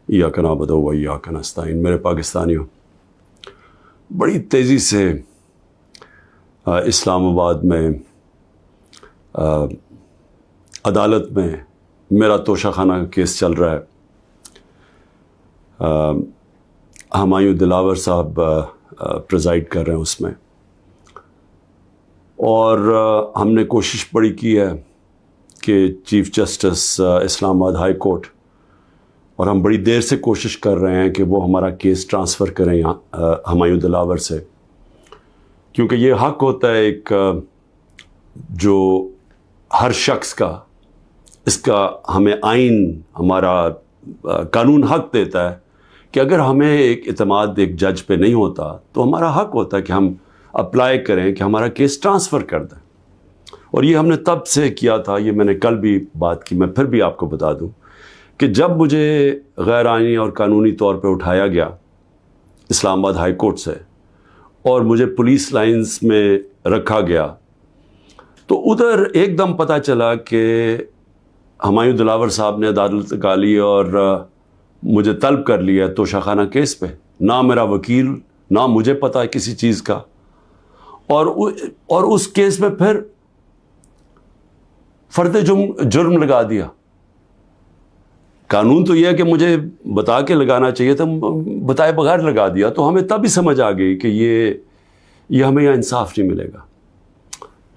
ایاک نعبد و ایاک نستعین۔ میرے پاکستانیوں، بڑی تیزی سے اسلام آباد میں عدالت میں میرا توشہ خانہ کا کیس چل رہا ہے۔ ہمایوں دلاور صاحب پریزائڈ کر رہے ہیں اس میں، اور ہم نے کوشش بڑی کی ہے کہ چیف جسٹس اسلام آباد ہائی کورٹ، اور ہم بڑی دیر سے کوشش کر رہے ہیں کہ وہ ہمارا کیس ٹرانسفر کریں یہاں ہمایوں دلاور سے، کیونکہ یہ حق ہوتا ہے ایک جو ہر شخص کا، اس کا ہمیں آئین، ہمارا قانون حق دیتا ہے کہ اگر ہمیں ایک اعتماد ایک جج پہ نہیں ہوتا تو ہمارا حق ہوتا ہے کہ ہم اپلائی کریں کہ ہمارا کیس ٹرانسفر کر دیں۔ اور یہ ہم نے تب سے کیا تھا، یہ میں نے کل بھی بات کی، میں پھر بھی آپ کو بتا دوں کہ جب مجھے غیر آئینی اور قانونی طور پہ اٹھایا گیا اسلام آباد ہائی کورٹ سے اور مجھے پولیس لائنز میں رکھا گیا، تو ادھر ایک دم پتہ چلا کہ ہمایوں دلاور صاحب نے عدالت نکالی اور مجھے طلب کر لیا توشہ خانہ کیس پہ، نہ میرا وکیل، نہ مجھے پتہ ہے کسی چیز کا، اور اس کیس میں پھر فرد جرم لگا دیا۔ قانون تو یہ ہے کہ مجھے بتا کے لگانا چاہیے تھا، بتائے بغیر لگا دیا، تو ہمیں تب ہی سمجھ آ گئی کہ یہ ہمیں یہاں انصاف نہیں ملے گا۔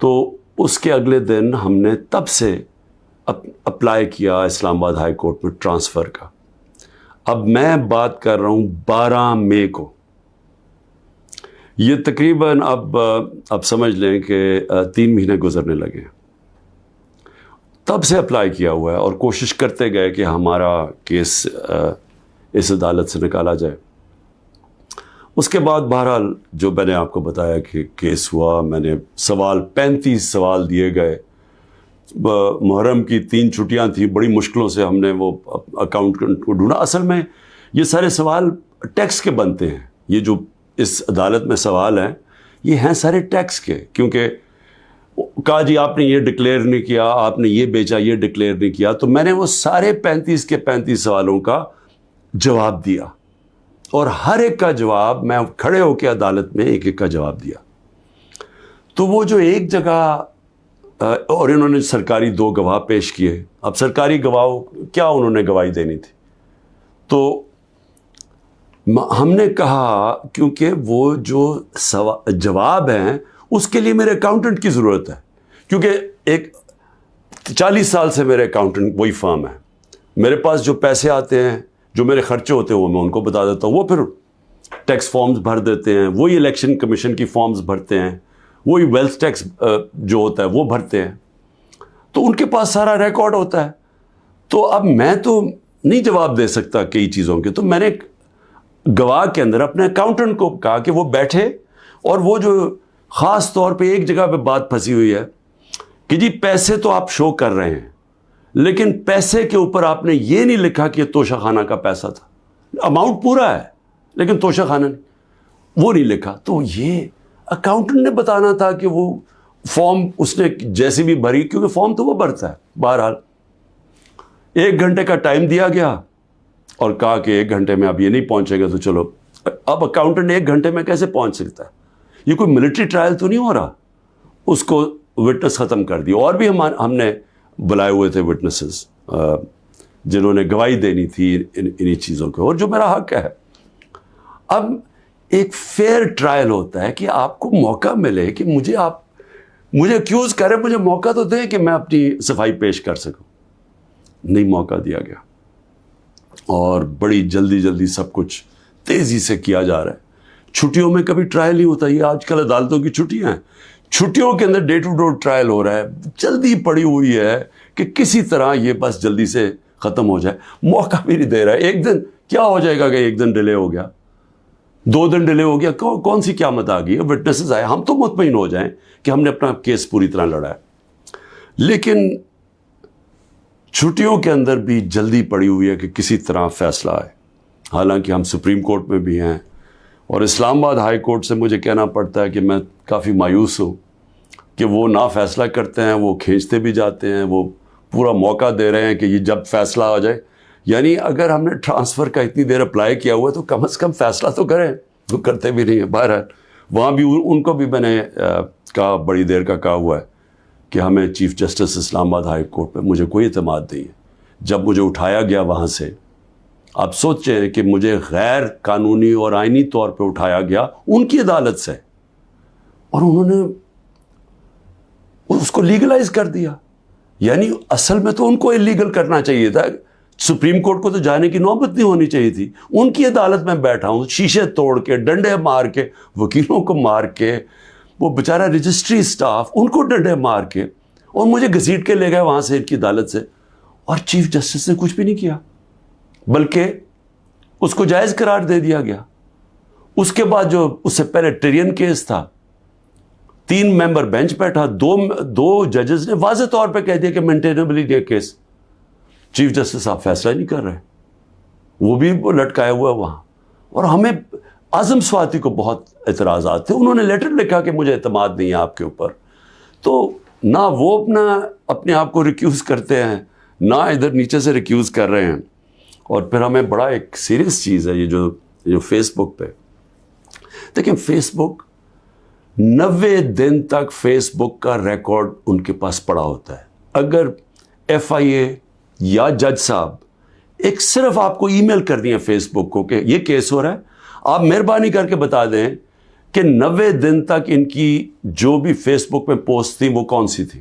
تو اس کے اگلے دن ہم نے تب سے اپلائی کیا اسلام آباد ہائی کورٹ میں ٹرانسفر کا۔ اب میں بات کر رہا ہوں 12 مئی کو، یہ تقریباً اب سمجھ لیں کہ 3 مہینے گزرنے لگے، تب سے اپلائی کیا ہوا ہے، اور کوشش کرتے گئے کہ ہمارا کیس اس عدالت سے نکالا جائے۔ اس کے بعد بہرحال جو میں نے آپ کو بتایا کہ کیس ہوا، میں نے 35 سوال دیے گئے، محرم کی 3 چھٹیاں تھیں، بڑی مشکلوں سے ہم نے وہ اکاؤنٹنٹ کو ڈھونڈا۔ اصل میں یہ سارے سوال ٹیکس کے بنتے ہیں، یہ جو اس عدالت میں سوال ہیں یہ ہیں سارے ٹیکس کے، کیونکہ کہا جی آپ نے یہ ڈکلیئر نہیں کیا، آپ نے یہ بیچا، یہ ڈکلیئر نہیں کیا، تو میں نے وہ سارے 35 کے 35 سوالوں کا جواب دیا، اور ہر ایک کا جواب میں کھڑے ہو کے عدالت میں ایک ایک کا جواب دیا۔ تو وہ جو ایک جگہ، اور انہوں نے سرکاری 2 گواہ پیش کیے، اب سرکاری گواہ کیا انہوں نے گواہی دینی تھی، تو ہم نے کہا کیونکہ وہ جو جواب ہیں اس کے لیے میرے اکاؤنٹنٹ کی ضرورت ہے، کیونکہ ایک 40 سال سے میرے اکاؤنٹنٹ وہی فرم ہے، میرے پاس جو پیسے آتے ہیں، جو میرے خرچے ہوتے ہیں وہ میں ان کو بتا دیتا ہوں، وہ پھر ٹیکس فارمز بھر دیتے ہیں، وہی الیکشن کمیشن کی فارمز بھرتے ہیں، وہی ویلتھ ٹیکس جو ہوتا ہے وہ بھرتے ہیں، تو ان کے پاس سارا ریکارڈ ہوتا ہے۔ تو اب میں تو نہیں جواب دے سکتا کئی چیزوں کے، تو میں نے گواہ کے اندر اپنے اکاؤنٹنٹ کو کہا کہ وہ بیٹھے، اور وہ جو خاص طور پہ ایک جگہ پہ بات پھنسی ہوئی ہے کہ جی پیسے تو آپ شو کر رہے ہیں، لیکن پیسے کے اوپر آپ نے یہ نہیں لکھا کہ یہ توشہ خانہ کا پیسہ تھا، اماؤنٹ پورا ہے لیکن توشہ خانہ وہ نہیں لکھا۔ تو یہ اکاؤنٹنٹ نے بتانا تھا کہ وہ فارم اس نے جیسی بھی بھری، کیونکہ فارم تو وہ بھرتا ہے۔ بہرحال 1 گھنٹے کا ٹائم دیا گیا اور کہا کہ 1 گھنٹے میں اب یہ نہیں پہنچے گا تو چلو۔ اب اکاؤنٹنٹ 1 گھنٹے میں کیسے پہنچ سکتا ہے؟ یہ کوئی ملٹری ٹرائل تو نہیں ہو رہا۔ اس کو وٹنس ختم کر دی، اور بھی ہم نے بلائے ہوئے تھے وٹنسز جنہوں نے گواہی دینی تھی انہی چیزوں کو، اور جو میرا حق ہے۔ اب ایک فیئر ٹرائل ہوتا ہے کہ آپ کو موقع ملے کہ مجھے ایکیوز کریں، مجھے موقع تو دیں کہ میں اپنی صفائی پیش کر سکوں۔ نہیں موقع دیا گیا، اور بڑی جلدی سب کچھ تیزی سے کیا جا رہا ہے۔ چھٹیوں میں کبھی ٹرائل نہیں ہوتا، یہ آج کل عدالتوں کی چھٹیاں ہیں، چھٹیوں کے another day to day trial ہو رہا ہے، جلدی پڑی ہوئی ہے کہ کسی طرح یہ بس جلدی سے ختم ہو جائے، موقع بھی نہیں دے رہا ہے۔ 1 دن کیا ہو جائے گا کہ 1 دن ڈیلے ہو گیا، 2 دن ڈیلے ہو گیا، کون سی قیامت آ گئی ہے؟ وٹنسز آئے، ہم تو مطمئن ہو جائیں کہ ہم نے اپنا کیس پوری طرح لڑا ہے، لیکن چھٹیوں کے اندر بھی جلدی پڑی ہوئی ہے کہ کسی طرح فیصلہ آئے۔ حالانکہ ہم سپریم کورٹ میں بھی ہیں، اور اسلام آباد ہائی کورٹ سے مجھے کہنا پڑتا ہے کہ میں کافی مایوس ہوں کہ وہ نہ فیصلہ کرتے ہیں، وہ کھینچتے بھی جاتے ہیں، وہ پورا موقع دے رہے ہیں کہ یہ جب فیصلہ آ جائے، یعنی اگر ہم نے ٹرانسفر کا اتنی دیر اپلائی کیا ہوا ہے تو کم از کم فیصلہ تو کریں، وہ کرتے بھی نہیں ہیں. بہرحال وہاں بھی ان کو بھی میں نے کہا، بڑی دیر کا کہا ہوا ہے کہ ہمیں چیف جسٹس اسلام آباد ہائی کورٹ پہ مجھے کوئی اعتماد نہیں ہے. جب مجھے اٹھایا گیا وہاں سے، آپ سوچیں کہ مجھے غیر قانونی اور آئینی طور پہ اٹھایا گیا ان کی عدالت سے، اور انہوں نے اس کو لیگلائز کر دیا. یعنی اصل میں تو ان کو اللیگل کرنا چاہیے تھا، سپریم کورٹ کو تو جانے کی نوبت نہیں ہونی چاہیے تھی. ان کی عدالت میں بیٹھا ہوں، شیشے توڑ کے، ڈنڈے مار کے، وکیلوں کو مار کے، وہ بیچارہ رجسٹری سٹاف ان کو ڈنڈے مار کے، اور مجھے گھسیٹ کے لے گئے وہاں سے ان کی عدالت سے. اور چیف جسٹس نے کچھ بھی نہیں کیا، بلکہ اس کو جائز قرار دے دیا گیا. اس کے بعد جو اس سے پہلے ٹرین کیس تھا، 3 ممبر بینچ بیٹھا، دو ججز نے واضح طور پہ کہہ دیا کہ مینٹینیبل یہ کیس. چیف جسٹس صاحب فیصلہ نہیں کر رہے، وہ بھی لٹکایا ہوا ہے وہاں. اور ہمیں اعظم سواتی کو بہت اعتراضات تھے. انہوں نے لیٹر لکھا کہ مجھے اعتماد نہیں ہے آپ کے اوپر. تو نہ وہ اپنے آپ کو ریکیوز کرتے ہیں، نہ ادھر نیچے سے ریکیوز کر رہے ہیں. اور پھر ہمیں بڑا ایک سیریس چیز ہے یہ جو فیس بک پہ دیکھیں، فیس بک 90 دن تک فیس بک کا ریکارڈ ان کے پاس پڑا ہوتا ہے. اگر FIA یا جج صاحب ایک صرف آپ کو ای میل کر دیا فیس بک کو کہ یہ کیس ہو رہا ہے، آپ مہربانی کر کے بتا دیں کہ 90 دن تک ان کی جو بھی فیس بک میں پوسٹ تھی وہ کون سی تھی.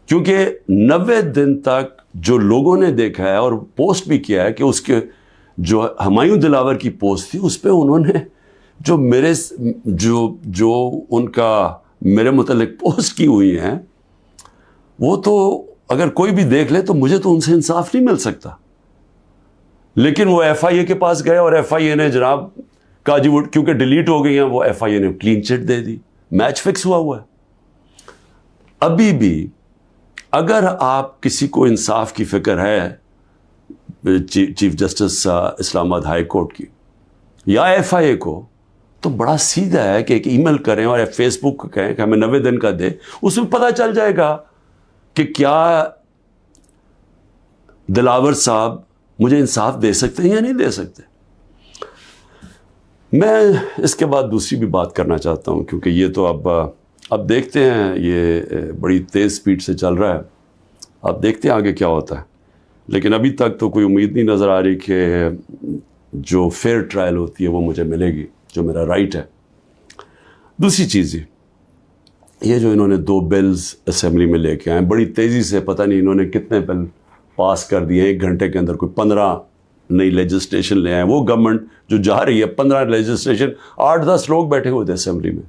کیونکہ 90 دن تک جو لوگوں نے دیکھا ہے اور پوسٹ بھی کیا ہے کہ اس کے جو ہمایوں دلاور کی پوسٹ تھی، اس پہ انہوں نے جو ان کا میرے متعلق پوسٹ کی ہوئی ہیں، وہ تو اگر کوئی بھی دیکھ لے تو مجھے تو ان سے انصاف نہیں مل سکتا. لیکن وہ FIA کے پاس گئے اور FIA نے جناب کہا جی وہ کیونکہ ڈیلیٹ ہو گئی ہیں، وہ FIA نے کلین چٹ دے دی. میچ فکس ہوا ہے. ابھی بھی اگر آپ کسی کو انصاف کی فکر ہے چیف جسٹس اسلام آباد ہائی کورٹ کی یا FIA کو، تو بڑا سیدھا ہے کہ ایک ای میل کریں اور فیس بک کو کہیں کہ ہمیں 90 دن کا دے. اس میں پتہ چل جائے گا کہ کیا دلاور صاحب مجھے انصاف دے سکتے ہیں یا نہیں دے سکتے. میں اس کے بعد دوسری بھی بات کرنا چاہتا ہوں، کیونکہ یہ تو اب دیکھتے ہیں، یہ بڑی تیز سپیڈ سے چل رہا ہے. اب دیکھتے ہیں آگے کیا ہوتا ہے. لیکن ابھی تک تو کوئی امید نہیں نظر آ رہی کہ جو فیئر ٹرائل ہوتی ہے وہ مجھے ملے گی، جو میرا رائٹ ہے. دوسری چیز یہ جو انہوں نے 2 بلز اسمبلی میں لے کے آئے بڑی تیزی سے، پتہ نہیں انہوں نے کتنے بل پاس کر دیے 1 گھنٹے کے اندر. کوئی 15 نئی لیجسلیشن لے آئے. وہ گورنمنٹ جو جا رہی ہے 15 لیجسلیشن، 8-10 لوگ بیٹھے ہوئے تھے اسمبلی میں.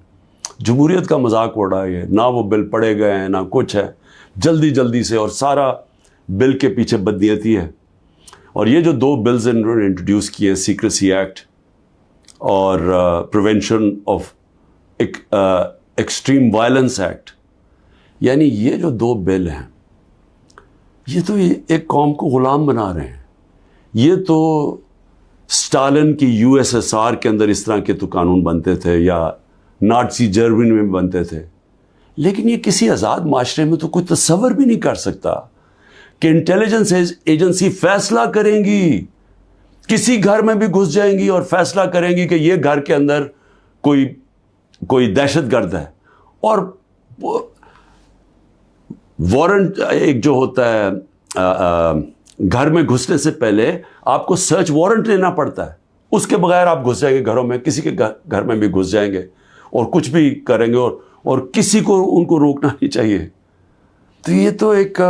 جمہوریت کا مذاق اڑا ہے. نہ وہ بل پڑے گئے ہیں نہ کچھ ہے، جلدی سے، اور سارا بل کے پیچھے بدنیتی ہے. اور یہ جو 2 بلز انہوں نے انٹروڈیوس کیے، سیکریسی ایکٹ اور prevention of extreme violence act, یعنی یہ جو 2 بل ہیں، یہ تو ایک قوم کو غلام بنا رہے ہیں. یہ تو اسٹالن کی USSR کے اندر اس طرح کے تو قانون بنتے تھے، یا نازی جرمنی میں بنتے تھے. لیکن یہ کسی آزاد معاشرے میں تو کوئی تصور بھی نہیں کر سکتا کہ انٹیلیجنس ایجنسی فیصلہ کریں گی، کسی گھر میں بھی گھس جائیں گی اور فیصلہ کریں گی کہ یہ گھر کے اندر کوئی دہشت گرد ہے. اور وارنٹ ایک جو ہوتا ہے، گھر میں گھسنے سے پہلے آپ کو سرچ وارنٹ لینا پڑتا ہے. اس کے بغیر آپ گھس جائیں گے گھروں میں، کسی کے گھر میں بھی گھس جائیں گے اور کچھ بھی کریں گے، اور کسی کو ان کو روکنا نہیں چاہیے. تو یہ تو ایک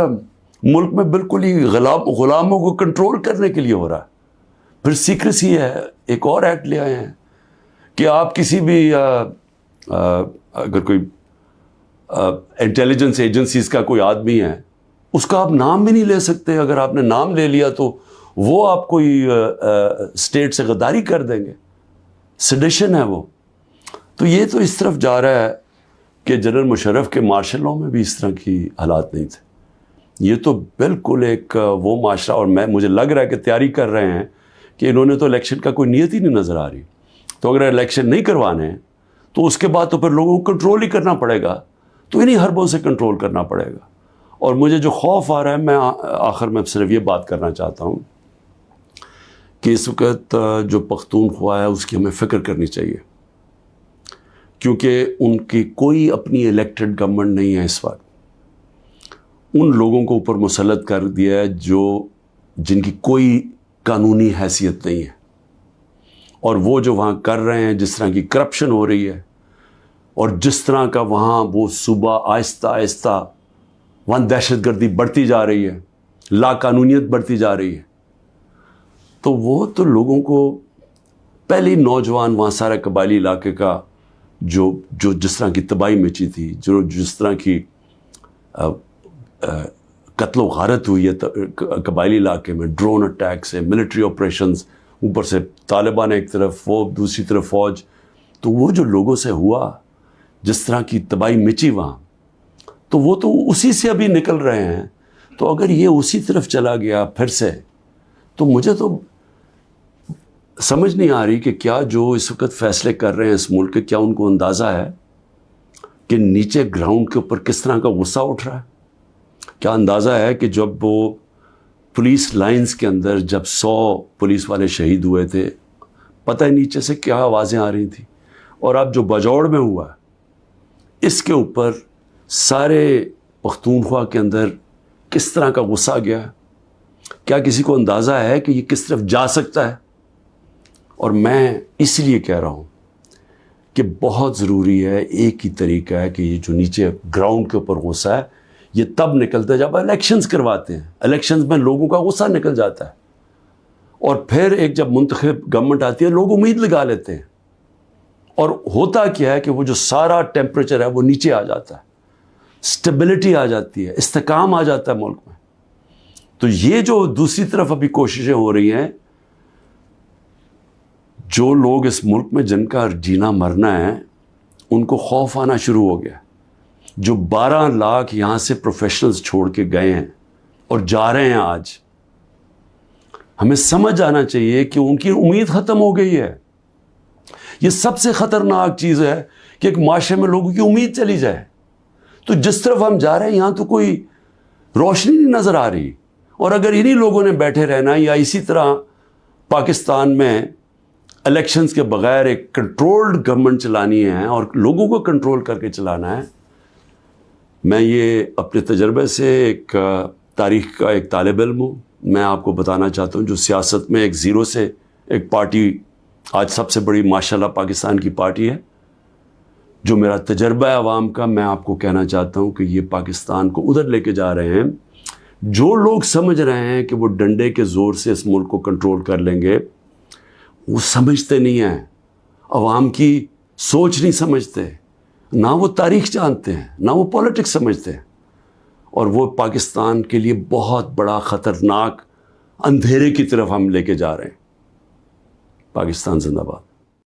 ملک میں بالکل ہی غلاموں کو کنٹرول کرنے کے لیے ہو رہا ہے. پھر سیکریسی ہے، ایک اور ایکٹ لے آئے ہیں کہ آپ کسی بھی اگر کوئی انٹیلیجنس ایجنسیز کا کوئی آدمی ہے، اس کا آپ نام بھی نہیں لے سکتے. اگر آپ نے نام لے لیا تو وہ آپ کوئی اسٹیٹ سے غداری کر دیں گے، سیڈیشن ہے وہ. تو یہ تو اس طرف جا رہا ہے کہ جنرل مشرف کے مارشل لاء میں بھی اس طرح کی حالات نہیں تھے. یہ تو بالکل ایک وہ معاشرہ، اور مجھے لگ رہا ہے کہ تیاری کر رہے ہیں کہ انہوں نے تو الیکشن کا کوئی نیت ہی نہیں نظر آ رہی. تو اگر الیکشن نہیں کروانے ہیں تو اس کے بعد تو پھر لوگوں کو کنٹرول ہی کرنا پڑے گا. تو انہیں حربوں سے کنٹرول کرنا پڑے گا. اور مجھے جو خوف آ رہا ہے، میں آخر میں صرف یہ بات کرنا چاہتا ہوں کہ اس وقت جو پختونخوا ہے اس کی ہمیں فکر کرنی چاہیے، کیونکہ ان کی کوئی اپنی الیکٹڈ گورنمنٹ نہیں ہے اس وقت. ان لوگوں کو اوپر مسلط کر دیا ہے جن کی کوئی قانونی حیثیت نہیں ہے، اور وہ جو وہاں کر رہے ہیں، جس طرح کی کرپشن ہو رہی ہے اور جس طرح کا وہاں وہ صوبہ آہستہ آہستہ وہاں دہشت گردی بڑھتی جا رہی ہے، لا قانونیت بڑھتی جا رہی ہے، تو وہ تو لوگوں کو پہلی نوجوان وہاں سارے قبائلی علاقے کا جو جس طرح کی تباہی مچی تھی، جس طرح کی قتل و غارت ہوئی ہے قبائلی علاقے میں، ڈرون اٹیک سے، ملٹری آپریشنز، اوپر سے طالبان ایک طرف، وہ دوسری طرف فوج، تو وہ جو لوگوں سے ہوا، جس طرح کی تباہی مچی وہاں، تو وہ تو اسی سے ابھی نکل رہے ہیں. تو اگر یہ اسی طرف چلا گیا پھر سے، تو مجھے تو سمجھ نہیں آ رہی کہ کیا جو اس وقت فیصلے کر رہے ہیں اس ملک کے، کیا ان کو اندازہ ہے کہ نیچے گراؤنڈ کے اوپر کس طرح کا غصہ اٹھ رہا ہے؟ کیا اندازہ ہے کہ جب وہ پولیس لائنز کے اندر جب 100 پولیس والے شہید ہوئے تھے، پتہ ہے نیچے سے کیا آوازیں آ رہی تھیں؟ اور اب جو بجوڑ میں ہوا اس کے اوپر سارے پختونخوا کے اندر کس طرح کا غصہ گیا ہے؟ کیا کسی کو اندازہ ہے کہ یہ کس طرف جا سکتا ہے؟ اور میں اس لیے کہہ رہا ہوں کہ بہت ضروری ہے، ایک ہی طریقہ ہے کہ یہ جو نیچے گراؤنڈ کے اوپر غصہ ہے یہ تب نکلتا ہے جب الیکشنز کرواتے ہیں. الیکشنز میں لوگوں کا غصہ نکل جاتا ہے، اور پھر ایک جب منتخب گورنمنٹ آتی ہے لوگ امید لگا لیتے ہیں، اور ہوتا کیا ہے کہ وہ جو سارا ٹیمپریچر ہے وہ نیچے آ جاتا ہے، سٹیبلٹی آ جاتی ہے، استحکام آ جاتا ہے ملک میں. تو یہ جو دوسری طرف ابھی کوششیں ہو رہی ہیں، جو لوگ اس ملک میں جن کا جینا مرنا ہے ان کو خوف آنا شروع ہو گیا. جو 12 لاکھ یہاں سے پروفیشنلز چھوڑ کے گئے ہیں اور جا رہے ہیں، آج ہمیں سمجھ آنا چاہیے کہ ان کی امید ختم ہو گئی ہے. یہ سب سے خطرناک چیز ہے کہ ایک معاشرے میں لوگوں کی امید چلی جائے. تو جس طرف ہم جا رہے ہیں یہاں تو کوئی روشنی نہیں نظر آ رہی، اور اگر انہی لوگوں نے بیٹھے رہنا یا اسی طرح پاکستان میں الیکشنز کے بغیر ایک کنٹرولڈ گورنمنٹ چلانی ہے اور لوگوں کو کنٹرول کر کے چلانا ہے. میں یہ اپنے تجربے سے ایک تاریخ کا ایک طالب علم ہوں، میں آپ کو بتانا چاہتا ہوں جو سیاست میں ایک زیرو سے ایک پارٹی آج سب سے بڑی ماشاءاللہ پاکستان کی پارٹی ہے، جو میرا تجربہ ہے عوام کا، میں آپ کو کہنا چاہتا ہوں کہ یہ پاکستان کو ادھر لے کے جا رہے ہیں. جو لوگ سمجھ رہے ہیں کہ وہ ڈنڈے کے زور سے اس ملک کو کنٹرول کر لیں گے، وہ سمجھتے نہیں ہیں، عوام کی سوچ نہیں سمجھتے، نہ وہ تاریخ جانتے ہیں، نہ وہ پولیٹکس سمجھتے ہیں، اور وہ پاکستان کے لیے بہت بڑا خطرناک اندھیرے کی طرف ہم لے کے جا رہے ہیں. پاکستان زندہ باد.